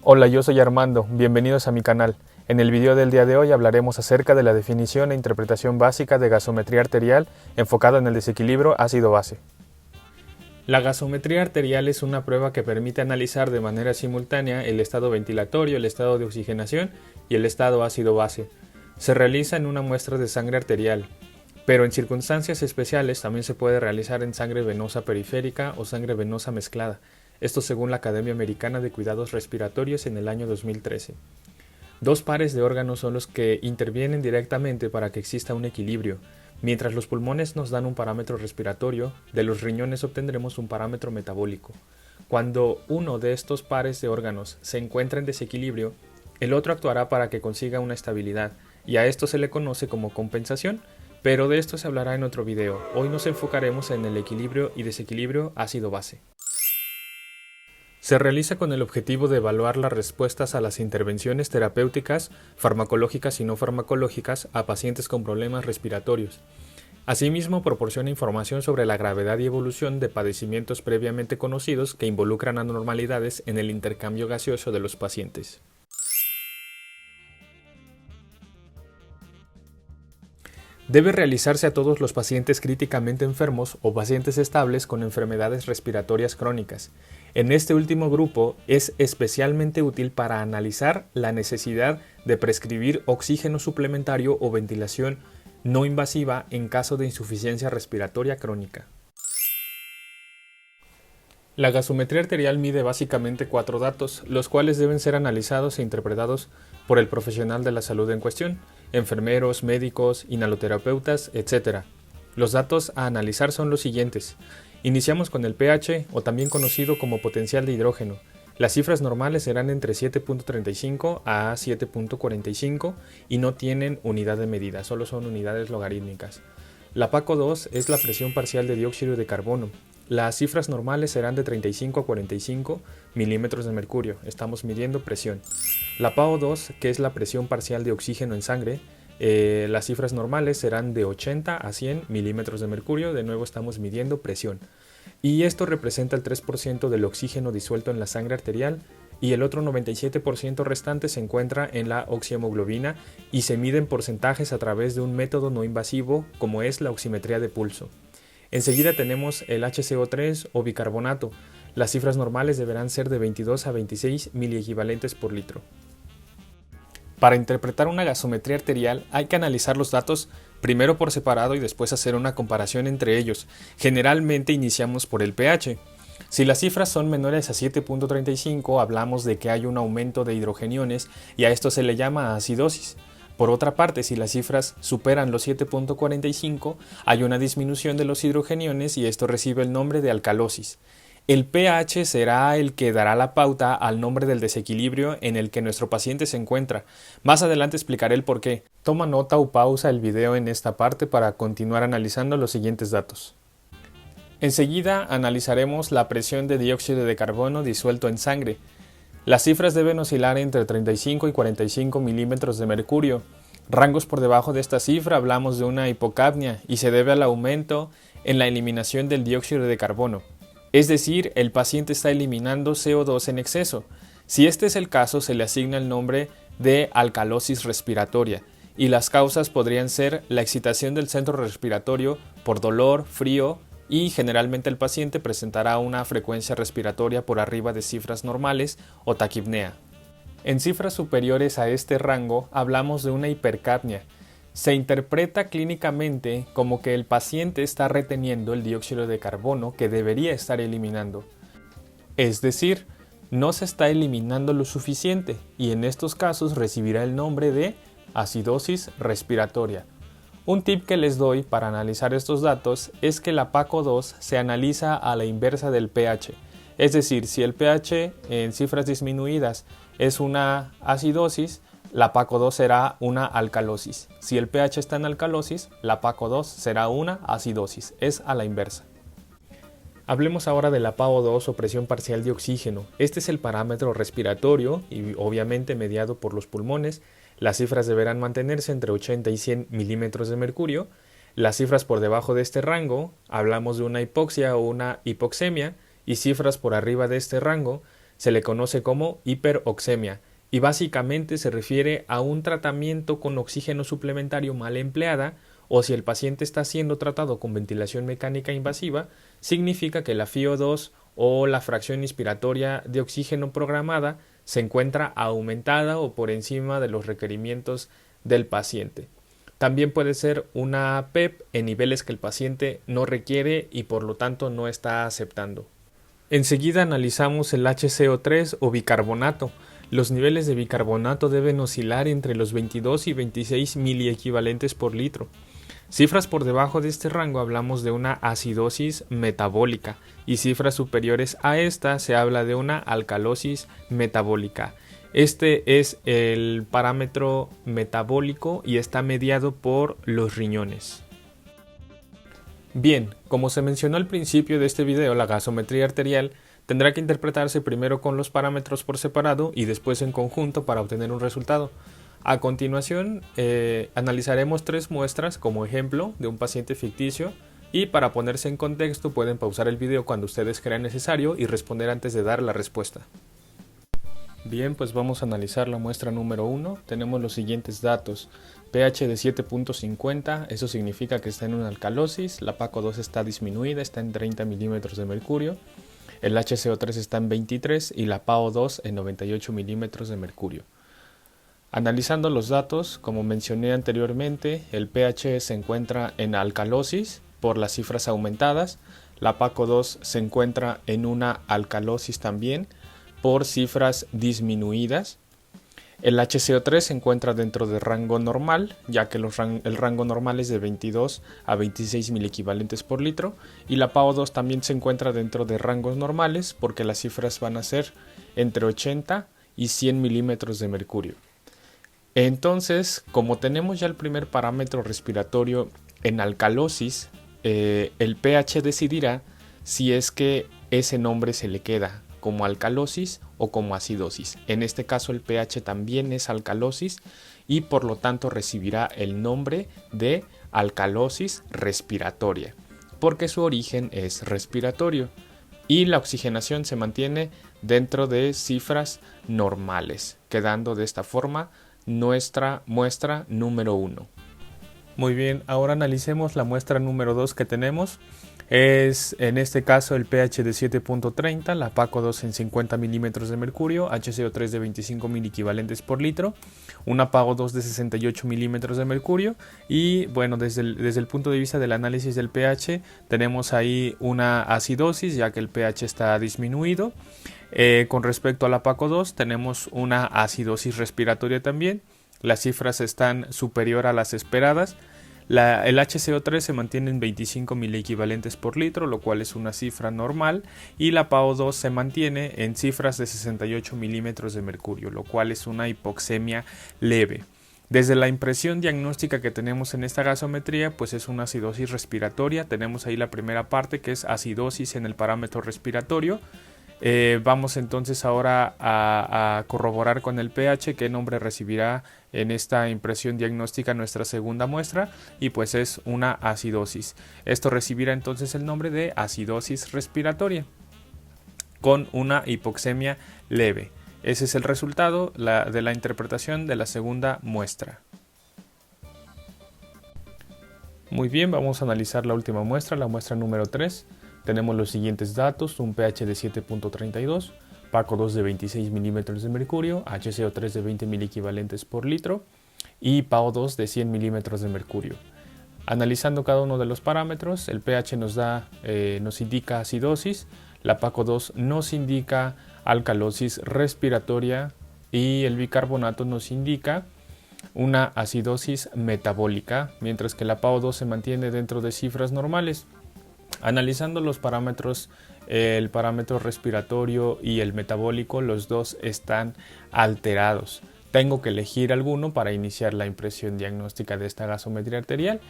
Hola, yo soy Armando, bienvenidos a mi canal. En el video del día de hoy hablaremos acerca de la definición e interpretación básica de gasometría arterial enfocada en el desequilibrio ácido-base. La gasometría arterial es una prueba que permite analizar de manera simultánea el estado ventilatorio, el estado de oxigenación y el estado ácido-base. Se realiza en una muestra de sangre arterial, pero en circunstancias especiales también se puede realizar en sangre venosa periférica o sangre venosa mezclada. Esto según la Academia Americana de Cuidados Respiratorios en el año 2013. Dos pares de órganos son los que intervienen directamente para que exista un equilibrio. Mientras los pulmones nos dan un parámetro respiratorio, de los riñones obtendremos un parámetro metabólico. Cuando uno de estos pares de órganos se encuentra en desequilibrio, el otro actuará para que consiga una estabilidad, y a esto se le conoce como compensación, pero de esto se hablará en otro video. Hoy nos enfocaremos en el equilibrio y desequilibrio ácido-base. Se realiza con el objetivo de evaluar las respuestas a las intervenciones terapéuticas, farmacológicas y no farmacológicas a pacientes con problemas respiratorios. Asimismo, proporciona información sobre la gravedad y evolución de padecimientos previamente conocidos que involucran anormalidades en el intercambio gaseoso de los pacientes. Debe realizarse a todos los pacientes críticamente enfermos o pacientes estables con enfermedades respiratorias crónicas. En este último grupo es especialmente útil para analizar la necesidad de prescribir oxígeno suplementario o ventilación no invasiva en caso de insuficiencia respiratoria crónica. La gasometría arterial mide básicamente 4 datos, los cuales deben ser analizados e interpretados por el profesional de la salud en cuestión, enfermeros, médicos, inhaloterapeutas, etc. Los datos a analizar son los siguientes. Iniciamos con el pH, o también conocido como potencial de hidrógeno. Las cifras normales serán entre 7.35 a 7.45 y no tienen unidad de medida, solo son unidades logarítmicas. La PaCO2 es la presión parcial de dióxido de carbono. Las cifras normales serán de 35 a 45 milímetros de mercurio, estamos midiendo presión. La PaO2, que es la presión parcial de oxígeno en sangre, las cifras normales serán de 80 a 100 milímetros de mercurio, de nuevo estamos midiendo presión. Y esto representa el 3% del oxígeno disuelto en la sangre arterial y el otro 97% restante se encuentra en la oxihemoglobina y se miden porcentajes a través de un método no invasivo como es la oximetría de pulso. Enseguida tenemos el HCO3 o bicarbonato. Las cifras normales deberán ser de 22 a 26 miliequivalentes por litro. Para interpretar una gasometría arterial hay que analizar los datos primero por separado y después hacer una comparación entre ellos. Generalmente iniciamos por el pH. Si las cifras son menores a 7.35 hablamos de que hay un aumento de hidrogeniones y a esto se le llama acidosis. Por otra parte, si las cifras superan los 7.45, hay una disminución de los hidrogeniones y esto recibe el nombre de alcalosis. El pH será el que dará la pauta al nombre del desequilibrio en el que nuestro paciente se encuentra. Más adelante explicaré el porqué. Toma nota o pausa el video en esta parte para continuar analizando los siguientes datos. Enseguida analizaremos la presión de dióxido de carbono disuelto en sangre. Las cifras deben oscilar entre 35 y 45 milímetros de mercurio. Rangos por debajo de esta cifra hablamos de una hipocapnia y se debe al aumento en la eliminación del dióxido de carbono. Es decir, el paciente está eliminando CO2 en exceso. Si este es el caso, se le asigna el nombre de alcalosis respiratoria y las causas podrían ser la excitación del centro respiratorio por dolor, frío, y generalmente el paciente presentará una frecuencia respiratoria por arriba de cifras normales o taquipnea. En cifras superiores a este rango hablamos de una hipercapnia. Se interpreta clínicamente como que el paciente está reteniendo el dióxido de carbono que debería estar eliminando. Es decir, no se está eliminando lo suficiente y en estos casos recibirá el nombre de acidosis respiratoria. Un tip que les doy para analizar estos datos es que la PaCO2 se analiza a la inversa del pH. Es decir, si el pH en cifras disminuidas es una acidosis, la PaCO2 será una alcalosis. Si el pH está en alcalosis, la PaCO2 será una acidosis. Es a la inversa. Hablemos ahora de la PaO2 o presión parcial de oxígeno. Este es el parámetro respiratorio y obviamente mediado por los pulmones. Las cifras deberán mantenerse entre 80 y 100 milímetros de mercurio. Las cifras por debajo de este rango, hablamos de una hipoxia o una hipoxemia, y cifras por arriba de este rango se le conoce como hiperoxemia y básicamente se refiere a un tratamiento con oxígeno suplementario mal empleada, o si el paciente está siendo tratado con ventilación mecánica invasiva, significa que la FiO2 o la fracción inspiratoria de oxígeno programada se encuentra aumentada o por encima de los requerimientos del paciente. También puede ser una PEP en niveles que el paciente no requiere y por lo tanto no está aceptando. Enseguida analizamos el HCO3 o bicarbonato. Los niveles de bicarbonato deben oscilar entre los 22 y 26 miliequivalentes por litro. Cifras por debajo de este rango hablamos de una acidosis metabólica y cifras superiores a esta se habla de una alcalosis metabólica. Este es el parámetro metabólico y está mediado por los riñones. Bien, como se mencionó al principio de este video, la gasometría arterial tendrá que interpretarse primero con los parámetros por separado y después en conjunto para obtener un resultado. A continuación, analizaremos 3 muestras como ejemplo de un paciente ficticio y para ponerse en contexto pueden pausar el video cuando ustedes crean necesario y responder antes de dar la respuesta. Bien, pues vamos a analizar la muestra número 1. Tenemos los siguientes datos. pH de 7.50, eso significa que está en una alcalosis. La PaCO2 está disminuida, está en 30 milímetros de mercurio. El HCO3 está en 23 y la PaO2 en 98 milímetros de mercurio. Analizando los datos, como mencioné anteriormente, el pH se encuentra en alcalosis por las cifras aumentadas. La PaCO2 se encuentra en una alcalosis también por cifras disminuidas. El HCO3 se encuentra dentro del rango normal, ya que el rango normal es de 22 a 26 miliequivalentes por litro, y la PaO2 también se encuentra dentro de rangos normales porque las cifras van a ser entre 80 y 100 milímetros de mercurio. Entonces, como tenemos ya el primer parámetro respiratorio en alcalosis, el pH decidirá si es que ese nombre se le queda como alcalosis o como acidosis. En este caso el pH también es alcalosis y por lo tanto recibirá el nombre de alcalosis respiratoria, porque su origen es respiratorio y la oxigenación se mantiene dentro de cifras normales, quedando de esta forma nuestra muestra número 1. Muy bien, ahora analicemos la muestra número 2 que tenemos. Es en este caso el pH de 7.30, la PaCO2 en 50 milímetros de mercurio, HCO3 de 25 miliequivalentes por litro, una PaO2 de 68 milímetros de mercurio y bueno, desde el punto de vista del análisis del pH tenemos ahí una acidosis ya que el pH está disminuido. Con respecto a la PaCO2 tenemos una acidosis respiratoria también, las cifras están superior a las esperadas. El HCO3 se mantiene en 25 miliequivalentes por litro, lo cual es una cifra normal, y la PaO2 se mantiene en cifras de 68 milímetros de mercurio, lo cual es una hipoxemia leve. Desde la impresión diagnóstica que tenemos en esta gasometría, pues es una acidosis respiratoria. Tenemos ahí la primera parte que es acidosis en el parámetro respiratorio. Vamos entonces ahora a corroborar con el pH qué nombre recibirá en esta impresión diagnóstica nuestra segunda muestra y pues es una acidosis. Esto recibirá entonces el nombre de acidosis respiratoria con una hipoxemia leve. Ese es el resultado de la interpretación de la segunda muestra. Muy bien, vamos a analizar la última muestra, la muestra número 3. Tenemos los siguientes datos, un pH de 7.32, PaCO2 de 26 milímetros de mercurio, HCO3 de 20 miliequivalentes por litro y PaO2 de 100 milímetros de mercurio. Analizando cada uno de los parámetros, el pH nos indica acidosis, la PaCO2 nos indica alcalosis respiratoria y el bicarbonato nos indica una acidosis metabólica, mientras que la PaO2 se mantiene dentro de cifras normales. Analizando los parámetros, el parámetro respiratorio y el metabólico, los dos están alterados. Tengo que elegir alguno para iniciar la impresión diagnóstica de esta gasometría arterial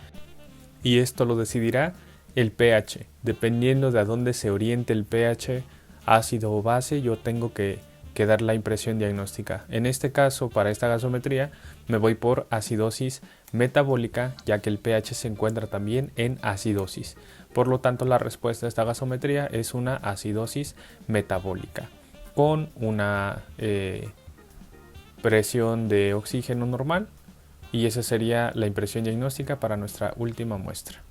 y esto lo decidirá el pH. Dependiendo de a dónde se oriente el pH, ácido o base, yo tengo que dar la impresión diagnóstica. En este caso, para esta gasometría, me voy por acidosis metabólica, ya que el pH se encuentra también en acidosis. Por lo tanto, la respuesta a esta gasometría es una acidosis metabólica. con una presión de oxígeno normal, y esa sería la impresión diagnóstica para nuestra última muestra.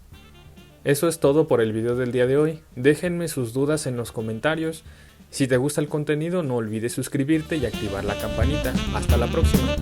Eso es todo por el video del día de hoy. Déjenme sus dudas en los comentarios. Si te gusta el contenido, no olvides suscribirte y activar la campanita. Hasta la próxima.